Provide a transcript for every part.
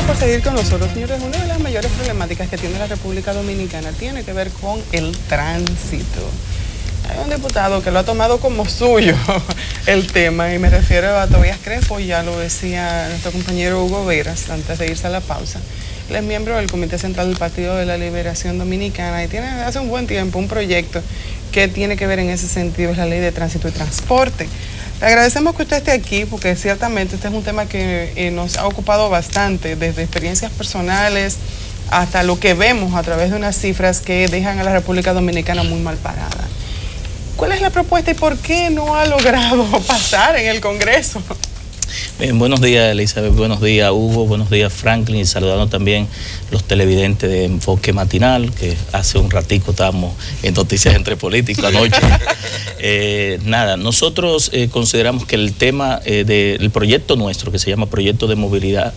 por seguir con nosotros, señores. Una de las mayores problemáticas que tiene la República Dominicana tiene que ver con el tránsito. Hay un diputado que lo ha tomado como suyo el tema, y me refiero a Tobías Crespo, ya lo decía nuestro compañero Hugo Veras antes de irse a la pausa. Él es miembro del Comité Central del Partido de la Liberación Dominicana y tiene hace un buen tiempo un proyecto que tiene que ver en ese sentido, es la Ley de Tránsito y Transporte. Le agradecemos que usted esté aquí porque ciertamente este es un tema que nos ha ocupado bastante, desde experiencias personales hasta lo que vemos a través de unas cifras que dejan a la República Dominicana muy mal parada. ¿Cuál es la propuesta y por qué no ha logrado pasar en el Congreso? Bien, buenos días, Elizabeth, buenos días, Hugo, buenos días, Franklin, y saludando también los televidentes de Enfoque Matinal, que hace un ratico estábamos en Noticias Entre Políticos anoche. Nada, nosotros consideramos que el tema del proyecto nuestro, que se llama Proyecto de Movilidad,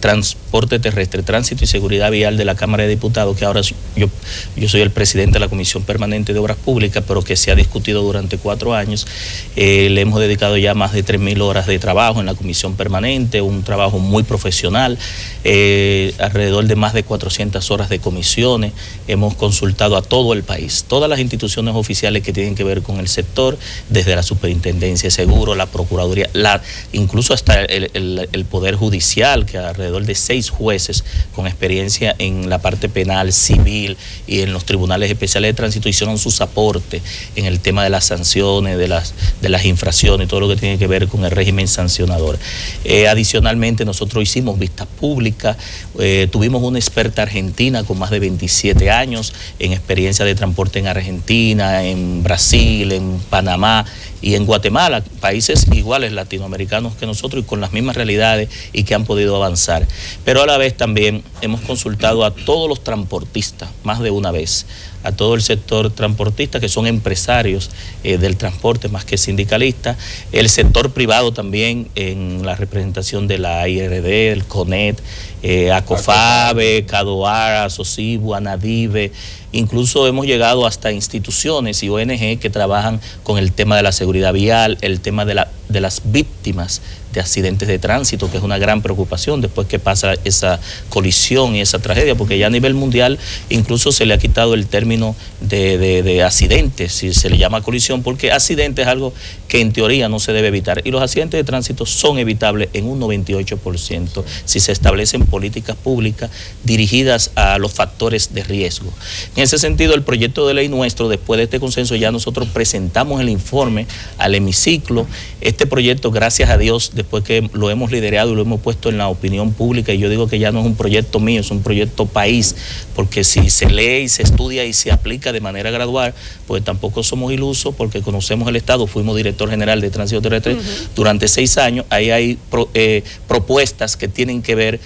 Transporte Terrestre, Tránsito y Seguridad Vial de la Cámara de Diputados, que ahora yo soy el presidente de la Comisión Permanente de Obras Públicas, pero que se ha discutido durante 4 años. Le hemos dedicado ya más de 3.000 horas de trabajo en la Comisión Permanente, un trabajo muy profesional, alrededor de más de 400 horas de comisiones. Hemos consultado a todo el país, todas las instituciones oficiales que tienen que ver con el sector, desde la Superintendencia de Seguros, la Procuraduría, incluso hasta el Poder Judicial, que alrededor de 6 jueces con experiencia en la parte penal, civil y en los tribunales especiales de tránsito hicieron sus aportes en el tema de las sanciones, de las infracciones, todo lo que tiene que ver con el régimen sancionador. Adicionalmente, nosotros hicimos vistas públicas, tuvimos una experta argentina con más de 27 años en experiencia de transporte en Argentina, en Brasil, en Panamá y en Guatemala, países iguales latinoamericanos que nosotros y con las mismas realidades y que han podido avanzar. Pero a la vez también hemos consultado a todos los transportistas, más de una vez, a todo el sector transportista, que son empresarios del transporte más que sindicalistas, el sector privado también en la representación de la IRD, el CONET, ACOFABE, CADOAR, ASOCIBU, ANADIVE. Incluso hemos llegado hasta instituciones y ONG que trabajan con el tema de la seguridad vial, el tema de las víctimas de accidentes de tránsito, que es una gran preocupación después que pasa esa colisión y esa tragedia, porque ya a nivel mundial incluso se le ha quitado el término de accidentes, si se le llama colisión, porque accidente es algo que en teoría no se debe evitar, y los accidentes de tránsito son evitables en un 98% si se establecen políticas públicas dirigidas a los factores de riesgo. En ese sentido, el proyecto de ley nuestro, después de este consenso, ya nosotros presentamos el informe al hemiciclo. Este proyecto, gracias a Dios, después que lo hemos liderado y lo hemos puesto en la opinión pública, y yo digo que ya no es un proyecto mío, es un proyecto país, porque si se lee y se estudia y se aplica de manera gradual, pues tampoco somos ilusos, porque conocemos el Estado, fuimos director general de Tránsito Terrestre durante 6 años, ahí hay propuestas que tienen que ver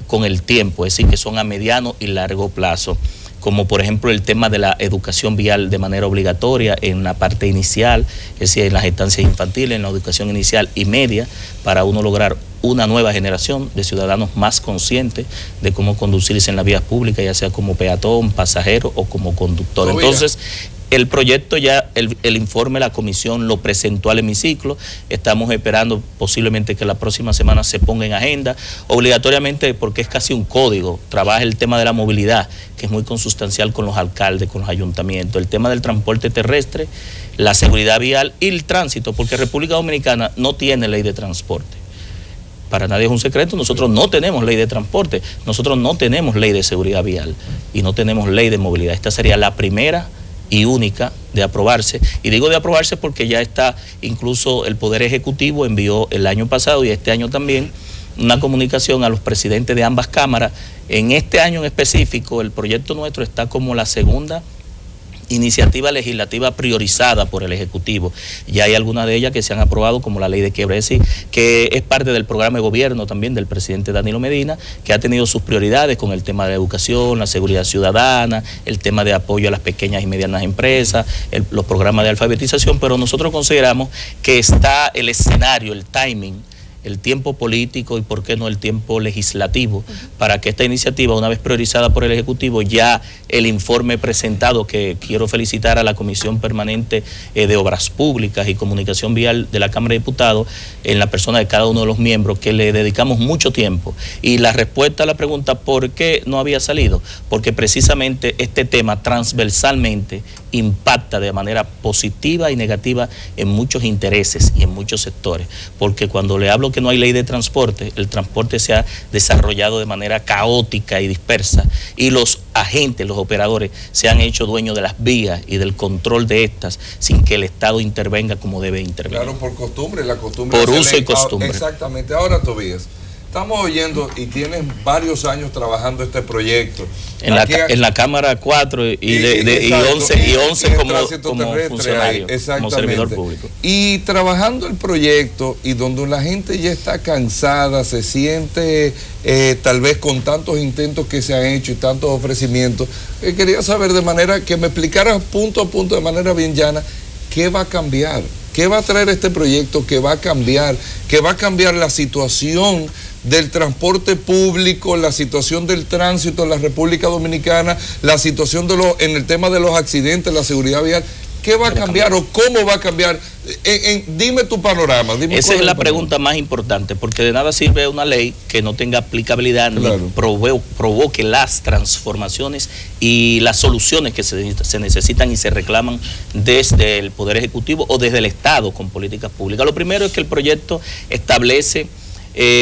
con el tiempo, es decir, que son a mediano y largo plazo, como por ejemplo el tema de la educación vial de manera obligatoria en la parte inicial, es decir, en las estancias infantiles, en la educación inicial y media, para uno lograr una nueva generación de ciudadanos más conscientes de cómo conducirse en las vías públicas, ya sea como peatón, pasajero o como conductor. Entonces, el proyecto ya, el informe, la comisión lo presentó al hemiciclo. Estamos esperando posiblemente que la próxima semana se ponga en agenda, obligatoriamente, porque es casi un código. Trabaja el tema de la movilidad, que es muy consustancial con los alcaldes, con los ayuntamientos, el tema del transporte terrestre, la seguridad vial y el tránsito, porque República Dominicana no tiene ley de transporte. Para nadie es un secreto, nosotros no tenemos ley de transporte, nosotros no tenemos ley de seguridad vial y no tenemos ley de movilidad. Esta sería la primera y única de aprobarse, y digo de aprobarse porque ya está, incluso el Poder Ejecutivo envió el año pasado y este año también una comunicación a los presidentes de ambas cámaras. En este año en específico, el proyecto nuestro está como la segunda iniciativa legislativa priorizada por el Ejecutivo. Ya hay algunas de ellas que se han aprobado, como la ley de quiebra, que es parte del programa de gobierno también del presidente Danilo Medina, que ha tenido sus prioridades con el tema de la educación, la seguridad ciudadana, el tema de apoyo a las pequeñas y medianas empresas, los programas de alfabetización, pero nosotros consideramos que está el escenario, el timing, el tiempo político y por qué no el tiempo legislativo para que esta iniciativa, una vez priorizada por el Ejecutivo, ya el informe presentado, que quiero felicitar a la Comisión Permanente de Obras Públicas y Comunicación Vial de la Cámara de Diputados, en la persona de cada uno de los miembros, que le dedicamos mucho tiempo. Y la respuesta a la pregunta ¿por qué no había salido? Porque precisamente este tema transversalmente impacta de manera positiva y negativa en muchos intereses y en muchos sectores, porque cuando le hablo que no hay ley de transporte, el transporte se ha desarrollado de manera caótica y dispersa, y los agentes, los operadores, se han hecho dueños de las vías y del control de estas sin que el Estado intervenga como debe intervenir. Claro, por costumbre, la costumbre. Por uso y costumbre. Exactamente. Ahora, Tobías, estamos oyendo y tienes varios años trabajando este proyecto. En la Cámara 4 y 11 como funcionario, como servidor público. Y trabajando el proyecto y donde la gente ya está cansada, se siente tal vez con tantos intentos que se han hecho y tantos ofrecimientos, quería saber de manera que me explicaras punto a punto, de manera bien llana, ¿qué va a cambiar? ¿Qué va a traer este proyecto que va a cambiar? Que va a cambiar la situación del transporte público, la situación del tránsito en la República Dominicana, la situación en el tema de los accidentes, la seguridad vial. ¿Qué va a cambiar o cómo va a cambiar? Dime tu panorama. Esa es la pregunta más importante, porque de nada sirve una ley que no tenga aplicabilidad, claro, ni provoque las transformaciones y las soluciones que se necesitan y se reclaman desde el Poder Ejecutivo o desde el Estado con políticas públicas. Lo primero es que el proyecto establece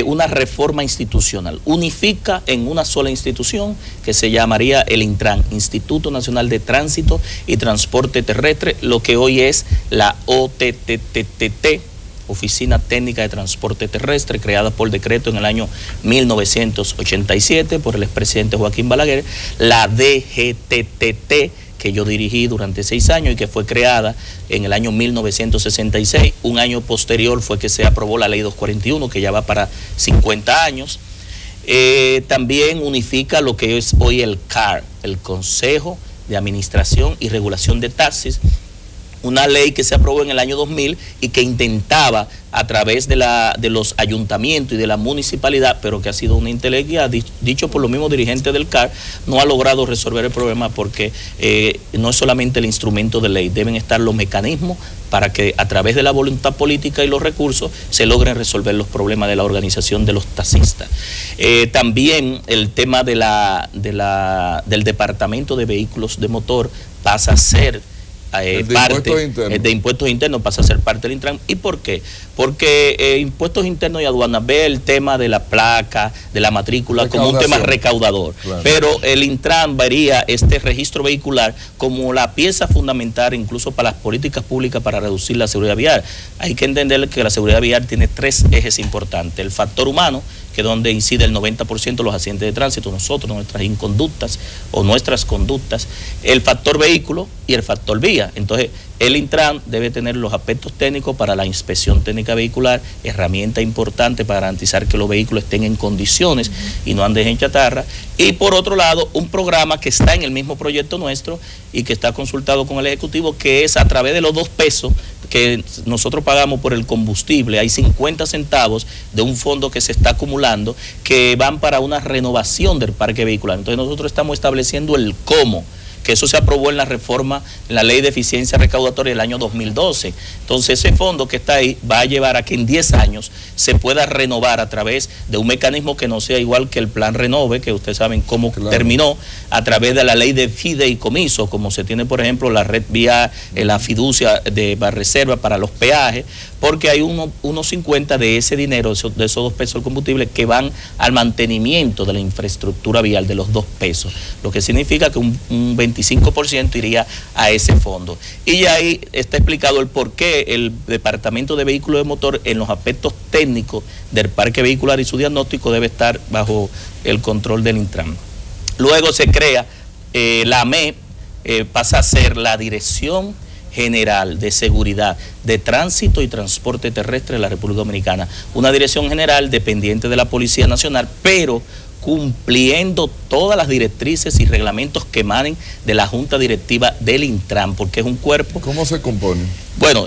una reforma institucional, unifica en una sola institución que se llamaría el Intran, Instituto Nacional de Tránsito y Transporte Terrestre, lo que hoy es la OTTTT, Oficina Técnica de Transporte Terrestre, creada por decreto en el año 1987 por el expresidente Joaquín Balaguer, la DGTTT, que yo dirigí durante 6 años y que fue creada en el año 1966. Un año posterior fue que se aprobó la ley 241, que ya va para 50 años. También unifica lo que es hoy el CAR, el Consejo de Administración y Regulación de Taxis, una ley que se aprobó en el año 2000 y que intentaba a través de los ayuntamientos y de la municipalidad, pero que ha sido una intelequia, dicho por los mismos dirigentes del CAR, no ha logrado resolver el problema porque no es solamente el instrumento de ley, deben estar los mecanismos para que a través de la voluntad política y los recursos se logren resolver los problemas de la organización de los taxistas. También el tema del Departamento de Vehículos de Motor pasa a ser de impuestos internos, pasa a ser parte del Intran. ¿Y por qué? Porque impuestos internos y aduanas ve el tema de la placa, de la matrícula como un tema recaudador, claro, pero el Intran vería este registro vehicular como la pieza fundamental incluso para las políticas públicas para reducir la seguridad vial. Hay que entender que la seguridad vial tiene 3 ejes importantes: el factor humano, que es donde incide el 90% de los accidentes de tránsito, nosotros, nuestras inconductas o nuestras conductas, el factor vehículo y el factor vía. Entonces, el Intran debe tener los aspectos técnicos para la inspección técnica vehicular, herramienta importante para garantizar que los vehículos estén en condiciones y no anden en chatarra. Y por otro lado, un programa que está en el mismo proyecto nuestro y que está consultado con el Ejecutivo, que es a través de los 2 pesos que nosotros pagamos por el combustible. Hay 50 centavos de un fondo que se está acumulando que van para una renovación del parque vehicular. Entonces nosotros estamos estableciendo el cómo, que eso se aprobó en la reforma, en la ley de eficiencia recaudatoria del año 2012. Entonces ese fondo que está ahí va a llevar a que en 10 años se pueda renovar a través de un mecanismo que no sea igual que el plan Renove, que ustedes saben cómo terminó, a través de la ley de fideicomiso, como se tiene por ejemplo la red vía, la fiducia de reserva para los peajes, porque hay unos 50 de ese dinero, de esos 2 pesos del combustible, que van al mantenimiento de la infraestructura vial de los 2 pesos, lo que significa que un 25% iría a ese fondo. Y ahí está explicado el por qué el Departamento de Vehículos de Motor en los aspectos técnicos del parque vehicular y su diagnóstico debe estar bajo el control del Intran. Luego se crea la AME, pasa a ser la Dirección General de Seguridad de Tránsito y Transporte Terrestre de la República Dominicana, una dirección general dependiente de la Policía Nacional, pero cumpliendo todas las directrices y reglamentos que emanen de la Junta Directiva del Intran, porque es un cuerpo. ¿Cómo se compone? Bueno,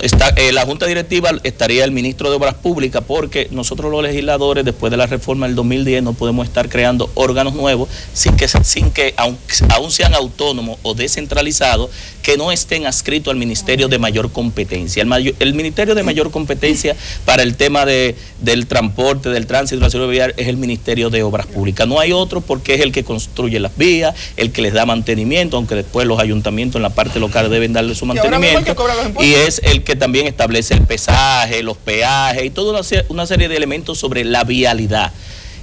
la Junta Directiva estaría el ministro de Obras Públicas, porque nosotros los legisladores, después de la reforma del 2010, no podemos estar creando órganos nuevos sin que aún sean autónomos o descentralizados, que no estén adscritos al Ministerio de Mayor Competencia. El Ministerio de Mayor Competencia para el tema del transporte, del tránsito, la seguridad vial, es el Ministerio de Obras Públicas. No hay otro, porque es el que construye las vías, el que les da mantenimiento, aunque después los ayuntamientos en la parte local deben darle su mantenimiento, y es el que también establece el pesaje, los peajes y toda una serie de elementos sobre la vialidad.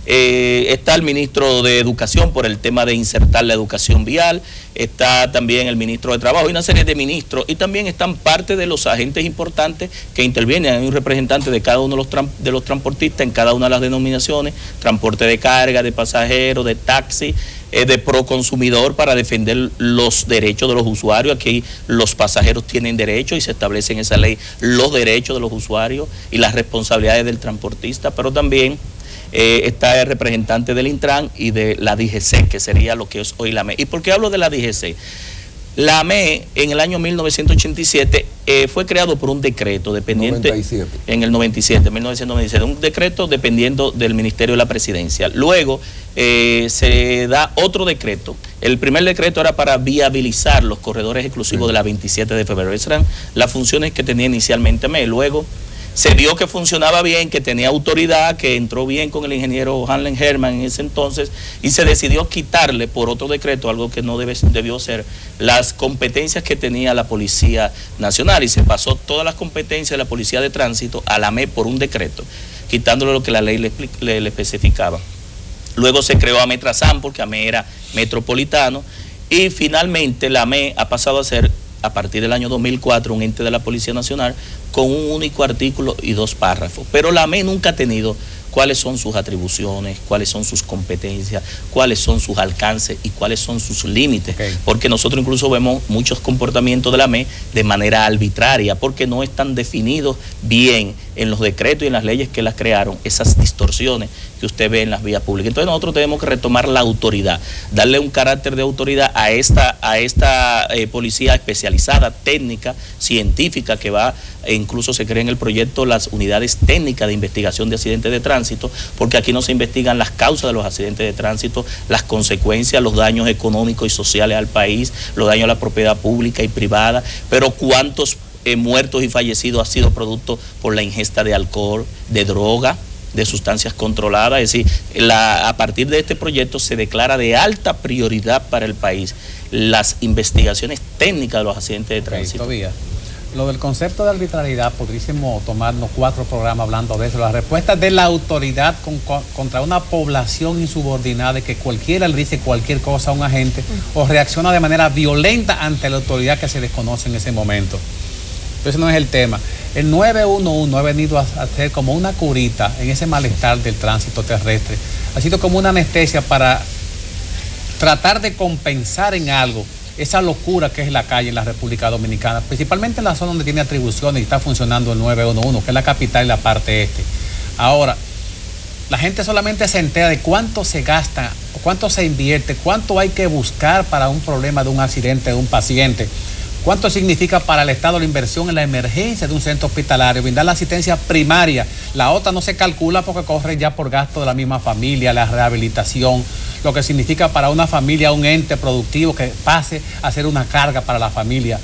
Está el ministro de Educación por el tema de insertar la educación vial, está también el ministro de Trabajo y una serie de ministros, y también están parte de los agentes importantes que intervienen. Hay un representante de cada uno de los transportistas en cada una de las denominaciones: transporte de carga, de pasajeros, de taxi, de proconsumidor, para defender los derechos de los usuarios. Aquí los pasajeros tienen derechos y se establece en esa ley los derechos de los usuarios y las responsabilidades del transportista, pero también está el representante del Intran y de la DGC, que sería lo que es hoy la AME. ¿Y por qué hablo de la DGC? La AME en el año 1987 fue creado por un decreto dependiente. 97. En el 1997, un decreto dependiendo del Ministerio de la Presidencia. Luego se da otro decreto. El primer decreto era para viabilizar los corredores exclusivos de la 27 de febrero. Esas eran las funciones que tenía inicialmente AME. Luego se vio que funcionaba bien, que tenía autoridad, que entró bien con el ingeniero Hanlen Herman en ese entonces, y se decidió quitarle por otro decreto, algo que no debió ser, las competencias que tenía la Policía Nacional, y se pasó todas las competencias de la Policía de Tránsito a la AME por un decreto, quitándole lo que la ley le especificaba. Luego se creó AME Trazam, porque AME era metropolitano, y finalmente la AME ha pasado a ser, a partir del año 2004, un ente de la Policía Nacional con un único artículo y 2 párrafos. Pero la AME nunca ha tenido cuáles son sus atribuciones, cuáles son sus competencias, cuáles son sus alcances y cuáles son sus límites. Porque nosotros incluso vemos muchos comportamientos de la AME de manera arbitraria, porque no están definidos bien en los decretos y en las leyes que las crearon, esas distorsiones que usted ve en las vías públicas. Entonces nosotros tenemos que retomar la autoridad, darle un carácter de autoridad a esta policía especializada, técnica, científica, que va, e incluso se crea en el proyecto las unidades técnicas de investigación de accidentes de tránsito, porque aquí no se investigan las causas de los accidentes de tránsito, las consecuencias, los daños económicos y sociales al país, los daños a la propiedad pública y privada, pero cuántos muertos y fallecidos ha sido producto por la ingesta de alcohol, de droga, de sustancias controladas. Es decir, a partir de este proyecto se declara de alta prioridad para el país las investigaciones técnicas de los accidentes de tránsito. Todavía, lo del concepto de arbitrariedad, podríamos tomarnos 4 programas hablando de eso. La respuesta de la autoridad contra una población insubordinada, que cualquiera le dice cualquier cosa a un agente o reacciona de manera violenta ante la autoridad que se desconoce en ese momento. Ese no es el tema. El 911 ha venido a ser como una curita en ese malestar del tránsito terrestre. Ha sido como una anestesia para tratar de compensar en algo esa locura que es la calle en la República Dominicana, principalmente en la zona donde tiene atribuciones y está funcionando el 911, que es la capital y la parte este. Ahora, la gente solamente se entera de cuánto se gasta, cuánto se invierte, cuánto hay que buscar para un problema de un accidente de un paciente. ¿Cuánto significa para el Estado la inversión en la emergencia de un centro hospitalario, brindar la asistencia primaria? La otra no se calcula porque corre ya por gasto de la misma familia, la rehabilitación, lo que significa para una familia un ente productivo que pase a ser una carga para la familia.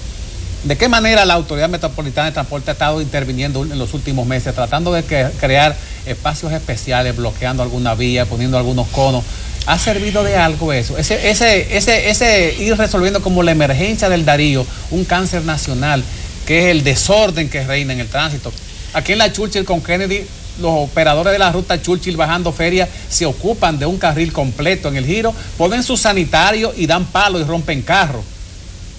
¿De qué manera la Autoridad Metropolitana de Transporte ha estado interviniendo en los últimos meses, tratando de crear espacios especiales, bloqueando alguna vía, poniendo algunos conos? ¿Ha servido de algo eso? Ese ir resolviendo como la emergencia del Darío, un cáncer nacional, que es el desorden que reina en el tránsito. Aquí en la Churchill con Kennedy, los operadores de la ruta Churchill bajando feria se ocupan de un carril completo en el giro, ponen sus sanitarios y dan palo y rompen carros.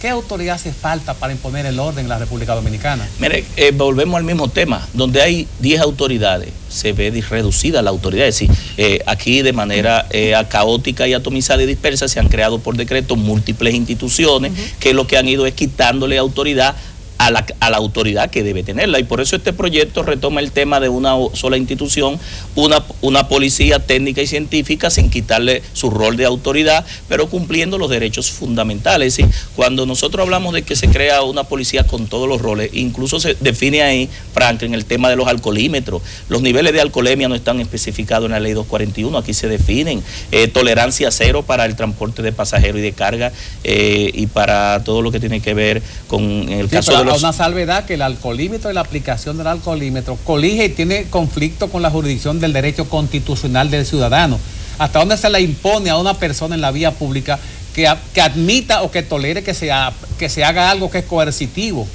¿Qué autoridad hace falta para imponer el orden en la República Dominicana? Mire, volvemos al mismo tema. Donde hay 10 autoridades, se ve reducida la autoridad. Es decir, aquí de manera caótica y atomizada y dispersa se han creado por decreto múltiples instituciones que lo que han ido es quitándole autoridad a la autoridad que debe tenerla. Y por eso este proyecto retoma el tema de una sola institución, una policía técnica y científica sin quitarle su rol de autoridad, pero cumpliendo los derechos fundamentales. Es decir, cuando nosotros hablamos de que se crea una policía con todos los roles, incluso se define ahí, Franklin, el tema de los alcoholímetros. Los niveles de alcoholemia no están especificados en la ley 241, aquí se definen. Tolerancia cero para el transporte de pasajeros y de carga y para todo lo que tiene que ver con el caso de los... Una salvedad que el alcoholímetro y la aplicación del alcoholímetro colige y tiene conflicto con la jurisdicción del derecho constitucional del ciudadano. ¿Hasta dónde se le impone a una persona en la vía pública que admita o que tolere que se haga algo que es coercitivo?